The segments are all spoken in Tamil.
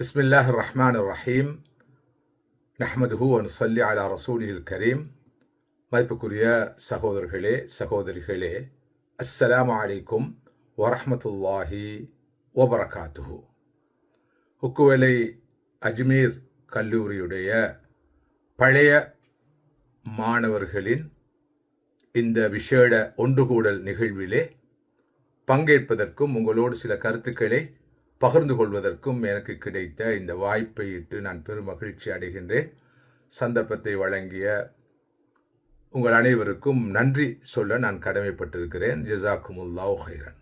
பிஸ்மில்லாஹ் ரஹ்மான் ரஹீம் நஹ்மதுஹு வ நுஸல்லி அலா ரசூலில் கரீம். மதிப்புக்குரிய சகோதரர்களே சகோதரிகளே, அஸ்ஸலாமு அலைக்கும் வரஹ்மத்துல்லாஹி வபரகாத்துஹு. ஹுக்குவலை அஜ்மீர் கல்லூரியுடைய பழைய மாணவர்களின் இந்த விசேட ஒன்றுகூடல் நிகழ்விலே பங்கேற்பதற்கும் உங்களோடு சில கருத்துக்களை பகிர்ந்து கொள்வதற்கும் எனக்கு கிடைத்த இந்த வாய்ப்பை இட்டு நான் பெருமகிழ்ச்சி அடைகின்றேன். சந்தர்ப்பத்தை வழங்கிய உங்கள் அனைவருக்கும் நன்றி சொல்ல நான் கடமைப்பட்டிருக்கிறேன். ஜஸாக்குமுல்லாஹு ஹைரன்.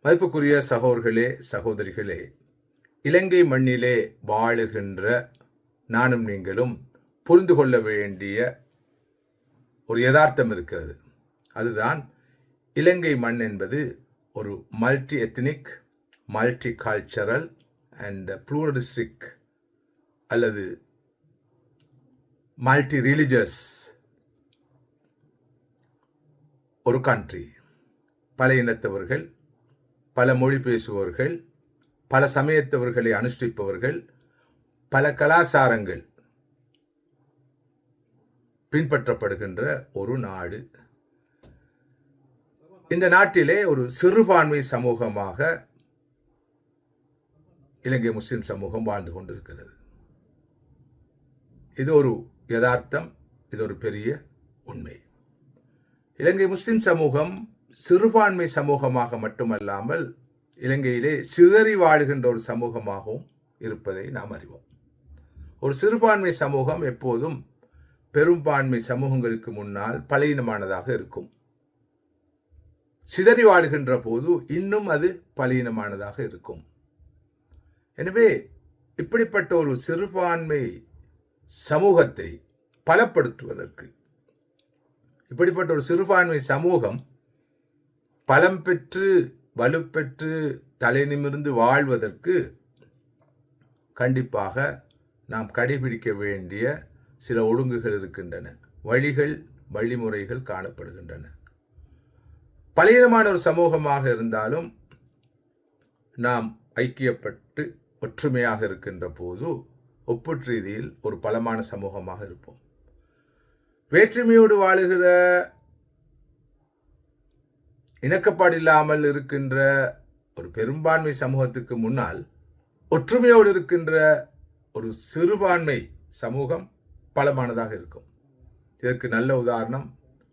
மதிப்புக்குரிய சகோதரர்களே சகோதரிகளே, இலங்கை மண்ணிலே வாழுகின்ற நானும் நீங்களும் புரிந்து கொள்ள வேண்டிய ஒரு யதார்த்தம் இருக்கிறது. அதுதான், இலங்கை மண் என்பது ஒரு multi ethnic, multi cultural and pluralistic அல்லது மல்டி ரிலிஜியஸ் ஒரு கண்ட்ரி. பல இனத்தவர்கள், பல மொழி பேசுபவர்கள், பல சமயத்தவர்களை அனுஷ்டிப்பவர்கள், பல கலாச்சாரங்கள் பின்பற்றப்படுகின்ற ஒரு நாடு. இந்த நாட்டிலே ஒரு சிறுபான்மை சமூகமாக இலங்கை முஸ்லிம் சமூகம் வாழ்ந்து கொண்டிருக்கிறது. இது ஒரு யதார்த்தம், இது ஒரு பெரிய உண்மை. இலங்கை முஸ்லிம் சமூகம் சிறுபான்மை சமூகமாக மட்டுமல்லாமல் இலங்கையிலே சிதறி வாழுகின்ற ஒரு சமூகமாகவும் இருப்பதை நாம் அறிவோம். ஒரு சிறுபான்மை சமூகம் எப்போதும் பெரும்பான்மை சமூகங்களுக்கு முன்னால் பலவீனமானதாக இருக்கும். சிதறி வாழுகின்ற போது இன்னும் அது பலவீனமானதாக இருக்கும். எனவே இப்படிப்பட்ட ஒரு சிறுபான்மை சமூகத்தை பலப்படுத்துவதற்கு, இப்படிப்பட்ட ஒரு சிறுபான்மை சமூகம் பலம் பெற்று வலுப்பெற்று தலை நிமிர்ந்து வாழ்வதற்கு கண்டிப்பாக நாம் கடைபிடிக்க வேண்டிய சில ஒழுங்குகள் இருக்கின்றன, வழிகள் வழிமுறைகள் காணப்படுகின்றன. பலவீனமான ஒரு சமூகமாக இருந்தாலும் நாம் ஐக்கியப்பட்டு ஒற்றுமையாக இருக்கின்ற போது ஒப்பீட்டு ரீதியில் ஒரு பலமான சமூகமாக இருப்போம். வேற்றுமையோடு வாழுகிற, இணக்கப்பாடில்லாமல் இருக்கின்ற ஒரு பெரும்பான்மை சமூகத்துக்கு முன்னால் ஒற்றுமையோடு இருக்கின்ற ஒரு சிறுபான்மை சமூகம் பலமானதாக இருக்கும். இதற்கு நல்ல உதாரணம்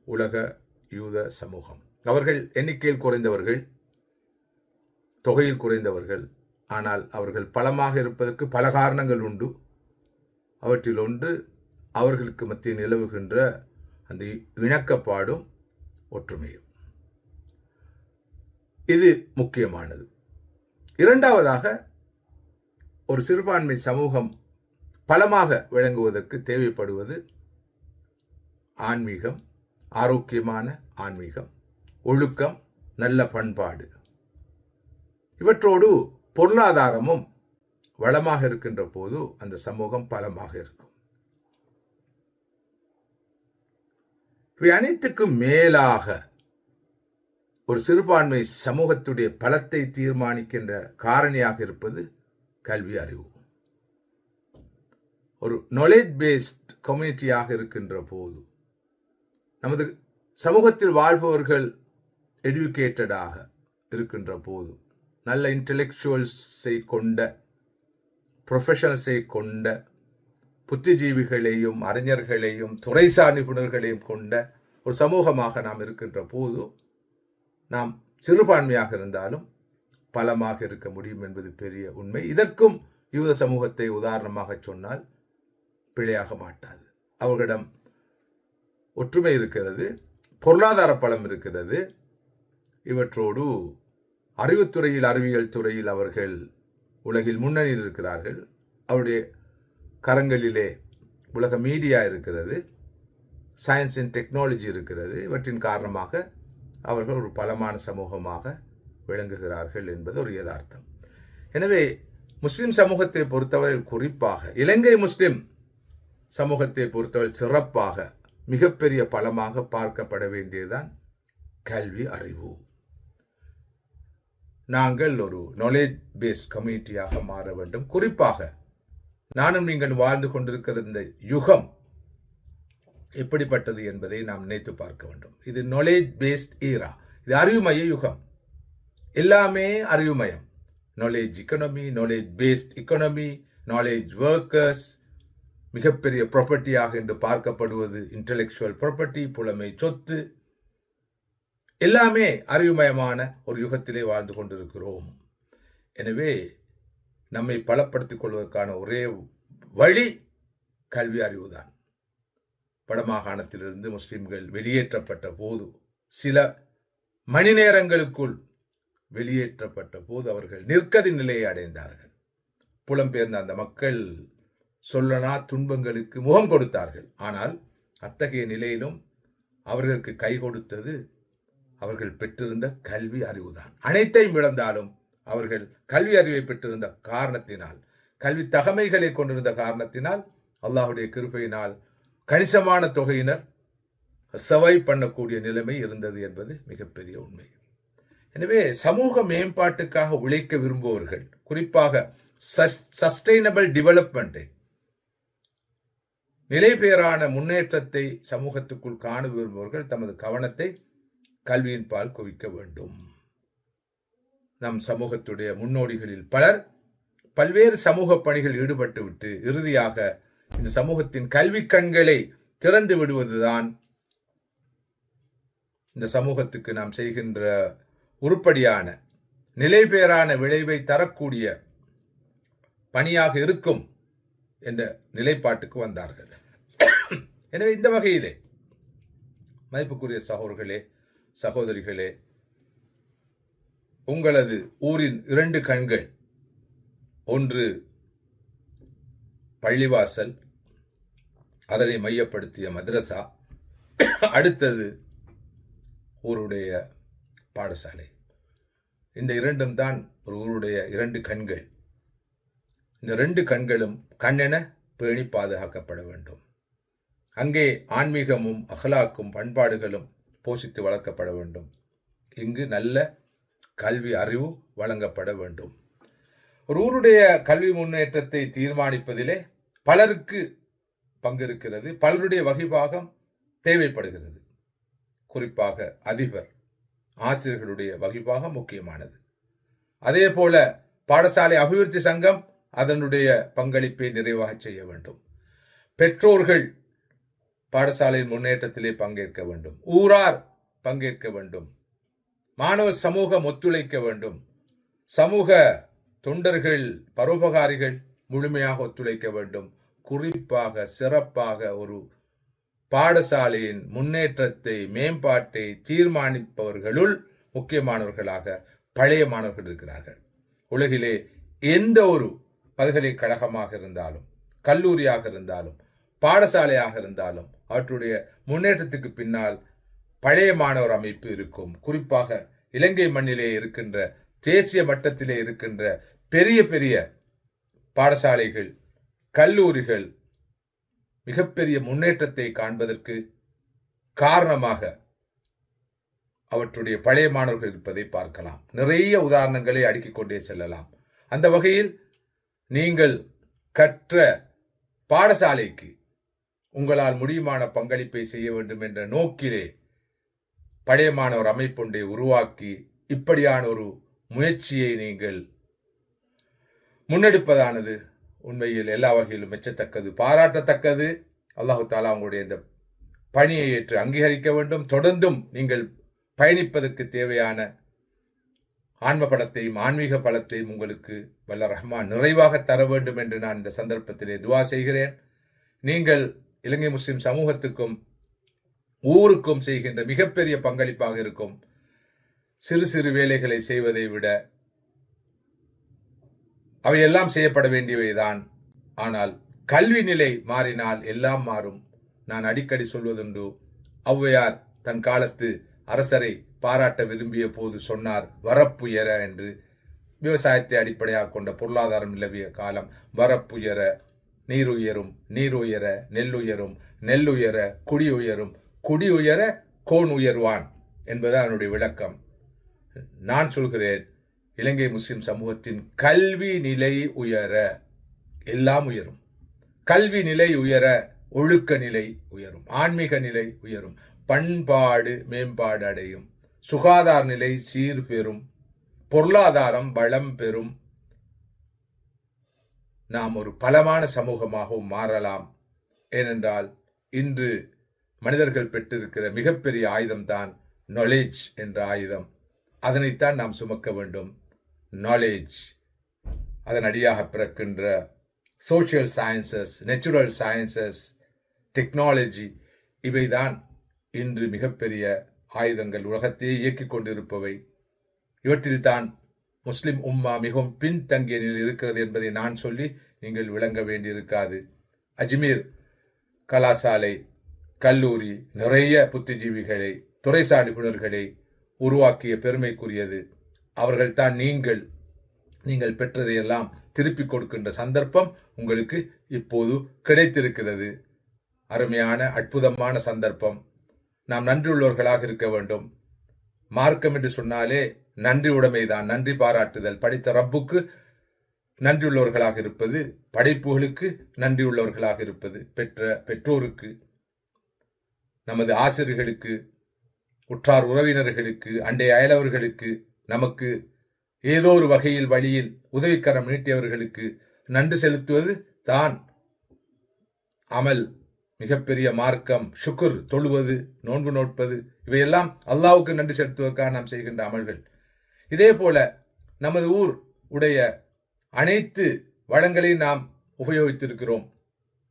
உலக யூத சமூகம். அவர்கள் எண்ணிக்கையில் குறைந்தவர்கள், தொகையில் குறைந்தவர்கள், ஆனால் அவர்கள் பலமாக இருப்பதற்கு பல காரணங்கள் உண்டு. அவற்றில் ஒன்று அவர்களுக்கு மத்தியில் நிலவுகின்ற அந்த இணக்கப்பாடும் ஒற்றுமையும். இது முக்கியமானது. இரண்டாவதாக, ஒரு சிறுபான்மை சமூகம் பலமாக விளங்குவதற்கு தேவைப்படுவது ஆன்மீகம், ஆரோக்கியமான ஆன்மீகம், ஒழுக்கம், நல்ல பண்பாடு. இவற்றோடு பொருளாதாரமும் வளமாக இருக்கின்ற போது அந்த சமூகம் பலமாக இருக்கும். இவை அனைத்துக்கும் மேலாக ஒரு சிறுபான்மை சமூகத்துடைய பலத்தை தீர்மானிக்கின்ற காரணியாக இருப்பது கல்வி அறிவு. ஒரு நாலேஜ் பேஸ்ட் கம்யூனிட்டியாக இருக்கின்ற போது, நமது சமூகத்தில் வாழ்பவர்கள் எடுக்கேட்டடாக இருக்கின்ற போது, நல்ல இன்டெலெக்சுவல்ஸை கொண்ட, ப்ரொஃபஷனல்ஸை கொண்ட, புத்திஜீவிகளையும் அறிஞர்களையும் துறைசார் நிபுணர்களையும் கொண்ட ஒரு சமூகமாக நாம் இருக்கின்ற போது, நாம் சிறுபான்மையாக இருந்தாலும் பலமாக இருக்க முடியும் என்பது பெரிய உண்மை. இதற்கும் யூத சமூகத்தை உதாரணமாக சொன்னால் பிழையாக மாட்டாது. அவர்களிடம் ஒற்றுமை இருக்கிறது, பொருளாதார பலம் இருக்கிறது. இவற்றோடு அறிவுத்துறையில், அறிவியல் துறையில் அவர்கள் உலகில் முன்னணியில் இருக்கிறார்கள். அவருடைய கரங்களிலே உலக மீடியா இருக்கிறது, சயின்ஸ் அண்ட் டெக்னாலஜி இருக்கிறது. இவற்றின் காரணமாக அவர்கள் ஒரு பலமான சமூகமாக விளங்குகிறார்கள் என்பது ஒரு யதார்த்தம். எனவே முஸ்லிம் சமூகத்தை பொறுத்தவரை, குறிப்பாக இலங்கை முஸ்லிம் சமூகத்தை பொறுத்தவரை சிறப்பாக மிகப்பெரிய பலமாக பார்க்கப்பட வேண்டியதுதான் கல்வி அறிவு. நாங்கள் ஒரு நாலேஜ் பேஸ்ட் கம்யூனிட்டியாக மாற வேண்டும். குறிப்பாக நானும் நீங்கள் வாழ்ந்து கொண்டிருக்கிற இந்த யுகம் எப்படிப்பட்டது என்பதை நாம் நினைத்து பார்க்க வேண்டும். இது நாலேஜ் பேஸ்ட் ஈரா, இது அறிவுமய யுகம். எல்லாமே அறிவுமயம். Knowledge economy, knowledge based economy, knowledge workers, மிகப்பெரிய ப்ராப்பர்ட்டியாக என்று பார்க்கப்படுவது இன்டலெக்சுவல் ப்ராப்பர்ட்டி, புலமை சொத்து, எல்லாமே அறிவுமயமான ஒரு யுகத்திலே வாழ்ந்து கொண்டிருக்கிறோம். எனவே நம்மை பலப்படுத்திக் கொள்வதற்கான ஒரே வழி கல்வி அறிவுதான். வடமாகாணத்திலிருந்து முஸ்லிம்கள் வெளியேற்றப்பட்ட போது, சில மணி நேரங்களுக்குள் வெளியேற்றப்பட்ட போது அவர்கள் நிற்கதி நிலையை அடைந்தார்கள். புலம்பெயர்ந்த அந்த மக்கள் சொல்லனா துன்பங்களுக்கு முகம் கொடுத்தார்கள். ஆனால் அத்தகைய நிலையிலும் அவர்களுக்கு கை கொடுத்தது அவர்கள் பெற்றிருந்த கல்வி அறிவுதான். அனைத்தையும் இழந்தாலும் அவர்கள் கல்வி அறிவை பெற்றிருந்த காரணத்தினால், கல்வி தகமைகளை கொண்டிருந்த காரணத்தினால், அல்லாஹுடைய கிருபையினால் கணிசமான தொகையினர் சவை பண்ணக்கூடிய நிலைமை இருந்தது என்பது மிகப்பெரிய உண்மை. எனவே சமூக மேம்பாட்டுக்காக உழைக்க விரும்புபவர்கள், குறிப்பாக சஸ்டைனபிள் டெவலப்மெண்ட்டை, நிலைபெயரான முன்னேற்றத்தை சமூகத்துக்குள் காண விரும்புபவர்கள் தமது கவனத்தை கல்வியின் பால் குவிக்க வேண்டும். நம் சமூகத்துடைய முன்னோடிகளில் பலர் பல்வேறு சமூக பணிகள் ஈடுபட்டு விட்டு இறுதியாக இந்த சமூகத்தின் கல்வி கண்களை திறந்து விடுவதுதான் இந்த சமூகத்துக்கு நாம் செய்கின்ற உருப்படியான நிலைபெயரான விளைவை தரக்கூடிய பணியாக இருக்கும் என்ற நிலைப்பாட்டுக்கு வந்தார்கள். எனவே இந்த வகையிலே மதிப்புக்குரிய சகோதரர்களே, சகோதரிகளே, உங்களது ஊரின் 2 கண்கள், ஒன்று பள்ளிவாசல், அதனை மையப்படுத்திய மദ്രസா, அடுத்தது ஊருடைய பாடசாலை. இந்த 2ம் தான் ஒரு ஊருடைய 2 கண்கள். இந்த 2 கண்களும் கண்ணென பேணி பாதுகாக்கப்பட வேண்டும். அங்கே ஆன்மீகமும் அகலாக்கும் பண்பாடுகளும் போஷித்து வளர்க்கப்பட வேண்டும். இங்கு நல்ல கல்வி அறிவு வழங்கப்பட வேண்டும். ஒரு ஊருடைய கல்வி முன்னேற்றத்தை தீர்மானிப்பதிலே பலருக்கு பங்கு இருக்கிறது. பலருடைய வகிபாகம் தேவைப்படுகிறது. குறிப்பாக அதிபர், ஆசிரியர்களுடைய வகிபாகம் முக்கியமானது. அதே போல பாடசாலை அபிவிருத்தி சங்கம் அதனுடைய பங்களிப்பை நிறைவாக செய்ய வேண்டும். பெற்றோர்கள் பாடசாலையின் முன்னேற்றத்திலே பங்கேற்க வேண்டும். ஊரார் பங்கேற்க வேண்டும். மாணவ சமூகம் ஒத்துழைக்க வேண்டும். சமூக தொண்டர்கள், பரோபகாரிகள் முழுமையாக ஒத்துழைக்க வேண்டும். குறிப்பாக சிறப்பாக ஒரு பாடசாலையின் முன்னேற்றத்தை, மேம்பாட்டை தீர்மானிப்பவர்களுள் முக்கியமானவர்களாக பழைய மாணவர்கள் இருக்கிறார்கள். உலகிலே எந்த ஒரு பல்கலைக்கழகமாக இருந்தாலும், கல்லூரியாக இருந்தாலும், பாடசாலையாக இருந்தாலும் அவற்றுடைய முன்னேற்றத்துக்கு பின்னால் பழைய மாணவர் அமைப்பு இருக்கும். குறிப்பாக இலங்கை மண்ணிலே இருக்கின்ற, தேசிய மட்டத்திலே இருக்கின்ற பெரிய பெரிய பாடசாலைகள், கல்லூரிகள் மிகப்பெரிய முன்னேற்றத்தை காண்பதற்கு காரணமாக அவற்றுடைய பழைய மாணவர்கள் இருப்பதை பார்க்கலாம். நிறைய உதாரணங்களை அடுக்கிக் கொண்டே செல்லலாம். அந்த வகையில் நீங்கள் கற்ற பாடசாலைக்கு உங்களால் முடியுமான பங்களிப்பை செய்ய வேண்டும் என்ற நோக்கிலே பழைய மாணவர் அமைப்பொன்றை உருவாக்கி இப்படியான ஒரு முயற்சியை நீங்கள் முன்னெடுப்பதானது உண்மையில் எல்லா வகையிலும் மெச்சத்தக்கது, பாராட்டத்தக்கது. அல்லாஹு தாலா உங்களுடைய இந்த பணியை ஏற்று அங்கீகரிக்க வேண்டும். தொடர்ந்தும் நீங்கள் பயணிப்பதற்கு தேவையான ஆன்ம பலத்தையும் ஆன்மீக பலத்தையும் உங்களுக்கு வல்ல ரஹ்மான் நிறைவாக தர வேண்டும் என்று நான் இந்த சந்தர்ப்பத்திலே துவா செய்கிறேன். நீங்கள் இலங்கை முஸ்லிம் சமூகத்துக்கும் ஊருக்கும் செய்கின்ற மிகப்பெரிய பங்களிப்பாக இருக்கும். சிறு சிறு வேலைகளை செய்வதை விட அவையெல்லாம் செய்யப்பட வேண்டியவைதான். ஆனால் கல்வி நிலை மாறினால் எல்லாம் மாறும். நான் அடிக்கடி சொல்வதுண்டு, ஔவையார் தன் காலத்து அரசரை பாராட்ட விரும்பிய போது சொன்னார், வரப்புயர என்று. விவசாயத்தை அடிப்படையாக கொண்ட பொருளாதாரம் நிலவிய காலம். வரப்புயர, நீர் உயரும், நீர் உயர நெல்லுயரும், நெல்லுயர குடி உயரும், குடி உயர கோன் உயர்வான் என்பது அதனுடைய விளக்கம். நான் சொல்கிறேன், இலங்கை முஸ்லிம் சமூகத்தின் கல்வி நிலை உயர, எல்லாம் உயரும். கல்வி நிலை உயர, ஒழுக்க நிலை உயரும், ஆன்மீக நிலை உயரும், பண்பாடு மேம்பாடு அடையும், சுகாதார நிலை சீர்பெறும், பொருளாதாரம் வளம் பெறும், நாம் ஒரு பலமான சமூகமாகவும் மாறலாம். ஏனென்றால் இன்று மனிதர்கள் பெற்றிருக்கிற மிகப்பெரிய ஆயுதம்தான் நாலேஜ் என்ற ஆயுதம். அதனைத்தான் நாம் சுமக்க வேண்டும். நாலேஜ், அதன் அடியாக பிறக்கின்ற social sciences, natural sciences, technology, இவைதான் இன்று மிகப்பெரிய ஆயுதங்கள், உலகத்தையே இயக்கிக் கொண்டிருப்பவை. இவற்றில்தான் முஸ்லிம் உம்மா மிகவும் பின்தங்கிய நிலையில் இருக்கிறது என்பதை நான் சொல்லி நீங்கள் விளங்க வேண்டியிருக்காது. அஜ்மீர் கலாசாலை, கல்லூரி நிறைய புத்திஜீவிகளை, துறைசார் நிபுணர்களை உருவாக்கிய பெருமைக்குரியது. அவர்கள்தான் நீங்கள் பெற்றதையெல்லாம் திருப்பிக் கொடுக்கின்ற சந்தர்ப்பம் உங்களுக்கு இப்போது கிடைத்திருக்கிறது. அருமையான அற்புதமான சந்தர்ப்பம். நாம் நன்றியுள்ளவர்களாக இருக்க வேண்டும். மார்க்கம் என்று சொன்னாலே நன்றி உடைமைதான், நன்றி பாராட்டுதல். படித்த ரப்புக்கு நன்றியுள்ளவர்களாக இருப்பது, படைப்புகளுக்கு நன்றியுள்ளவர்களாக இருப்பது, பெற்ற பெற்றோருக்கு, நமது ஆசிரியர்களுக்கு, உற்றார் உறவினர்களுக்கு, அண்டை அயலவர்களுக்கு, நமக்கு ஏதோ ஒரு வகையில் வழியில் உதவிக்கரம் நீட்டியவர்களுக்கு நன்றி செலுத்துவது தான் அமல். மிகப்பெரிய மார்க்கம். ஷுக்குர், தொழுவது, நோன்பு நோட்பது, இவையெல்லாம் அல்லாஹ்வுக்கு நன்றி செலுத்துவதற்காக நாம் செய்கின்ற அமல்கள். இதே போல நமது ஊர் உடைய அனைத்து வளங்களையும் நாம் உபயோகித்திருக்கிறோம்.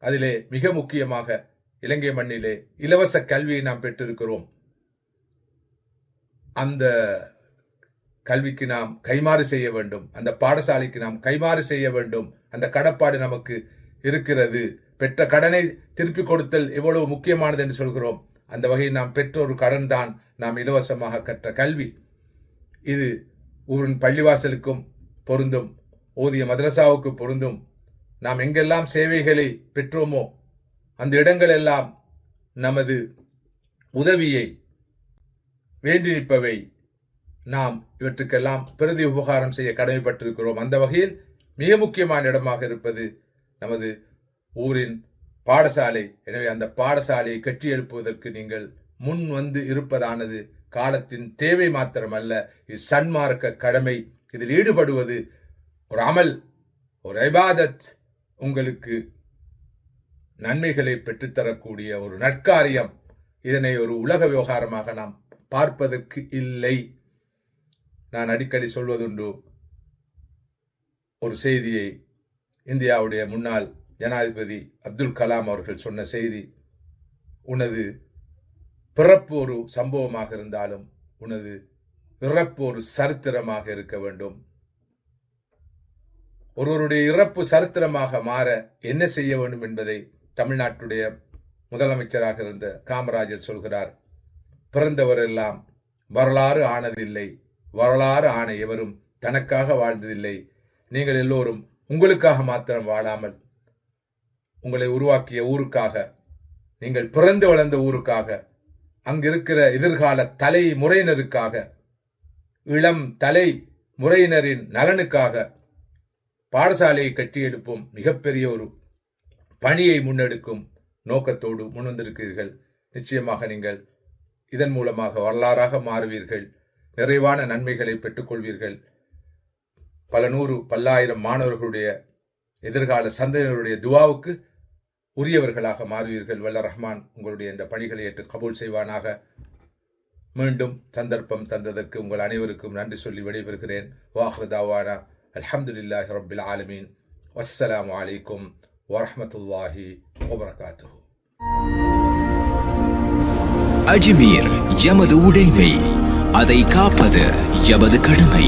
அதிலே மிக முக்கியமாக இலங்கை மண்ணிலே இலவச கல்வியை நாம் பெற்றிருக்கிறோம். அந்த கல்விக்கு நாம் கைமாறு செய்ய வேண்டும், அந்த பாடசாலைக்கு நாம் கைமாறு செய்ய வேண்டும். அந்த கடப்பாடு நமக்கு இருக்கிறது. பெற்ற கடனை திருப்பிக் கொடுத்தல் எவ்வளவு முக்கியமானது என்று சொல்கிறோம். அந்த வகையில் நாம் பெற்ற ஒரு கடன் தான் நாம் இலவசமாக கற்ற கல்வி. இது ஊரின் பள்ளிவாசலுக்கும் பொருந்தும், ஓதிய மதரசாவுக்கு பொருந்தும். நாம் எங்கெல்லாம் சேவைகளை பெற்றோமோ அந்த இடங்களெல்லாம் நமது உதவியை வேண்டி நிற்பவை. நாம் இவற்றுக்கெல்லாம் பிரதி உபகாரம் செய்ய கடமைப்பட்டிருக்கிறோம். அந்த வகையில் மிக முக்கியமான இடமாக இருப்பது நமது ஊரின் பாடசாலை. எனவே அந்த பாடசாலையை கட்டி எழுப்புவதற்கு நீங்கள் முன் வந்து இருப்பதானது காலத்தின் தேவை மாத்திரமல்ல, இது சன்மார்க்க கடமை. இதில் ஈடுபடுவது ஒரு அமல், ஒரு இபாதத், உங்களுக்கு நன்மைகளை பெற்றுத்தரக்கூடிய ஒரு நற்காரியம். இதனை ஒரு உலக விவகாரமாக நாம் பார்ப்பதற்கு இல்லை. நான் அடிக்கடி சொல்வதுண்டு ஒரு செய்தியை. இந்தியாவுடைய முன்னாள் ஜனாதிபதி அப்துல் கலாம் அவர்கள் சொன்ன செய்தி. உனது பிறப்பு ஒரு சம்பவமாக இருந்தாலும் உனது இறப்பு ஒரு சரித்திரமாக இருக்க வேண்டும். ஒருவருடைய இறப்பு சரித்திரமாக மாற என்ன செய்ய வேண்டும் என்பதை தமிழ்நாட்டுடைய முதலமைச்சராக இருந்த காமராஜர் சொல்கிறார். பிறந்தவரெல்லாம் வரலாறு ஆனதில்லை, வரலாறு ஆன எவரும் தனக்காக வாழ்ந்ததில்லை. நீங்கள் எல்லோரும் உங்களுக்காக மாத்திரம் வாழாமல் உங்களை உருவாக்கிய ஊருக்காக, நீங்கள் பிறந்து வளர்ந்த ஊருக்காக, அங்கிருக்கிற எதிர்கால தலைமுறையினருக்காக, இளம் தலைமுறையினரின் நலனுக்காக பாடசாலையை கட்டியெழுப்பும் மிகப்பெரிய ஒரு பணியை முன்னெடுக்கும் நோக்கத்தோடு முன்வந்திருக்கிறீர்கள். நிச்சயமாக நீங்கள் இதன் மூலமாக வரலாறாக மாறுவீர்கள். நிறைவான நன்மைகளை பெற்றுக்கொள்வீர்கள். பல நூறு பல்லாயிரம் மாணவர்களுடைய எதிர்கால சந்ததியினருடைய துவாவுக்கு உரியவர்களாக மாறுவீர்கள். வல்ல ரஹ்மான் உங்களுடைய இந்த பணிகளை ஏற்று கபூல் செய்வானாக. மீண்டும் சந்தர்ப்பம் தந்ததற்கு உங்கள் அனைவருக்கும் நன்றி சொல்லி விடைபெறுகிறேன். வாஹ்ரு தாவானா அல்ஹம்துலில்லாஹி ரப்பில் ஆலமீன். வஸ்ஸலாமு அலைக்கும் வரஹ்மத்துல்லாஹி வபரகாத்துஹு. அஜ்மீர் எமது உடைமை, அதை காப்பது எமது கடமை.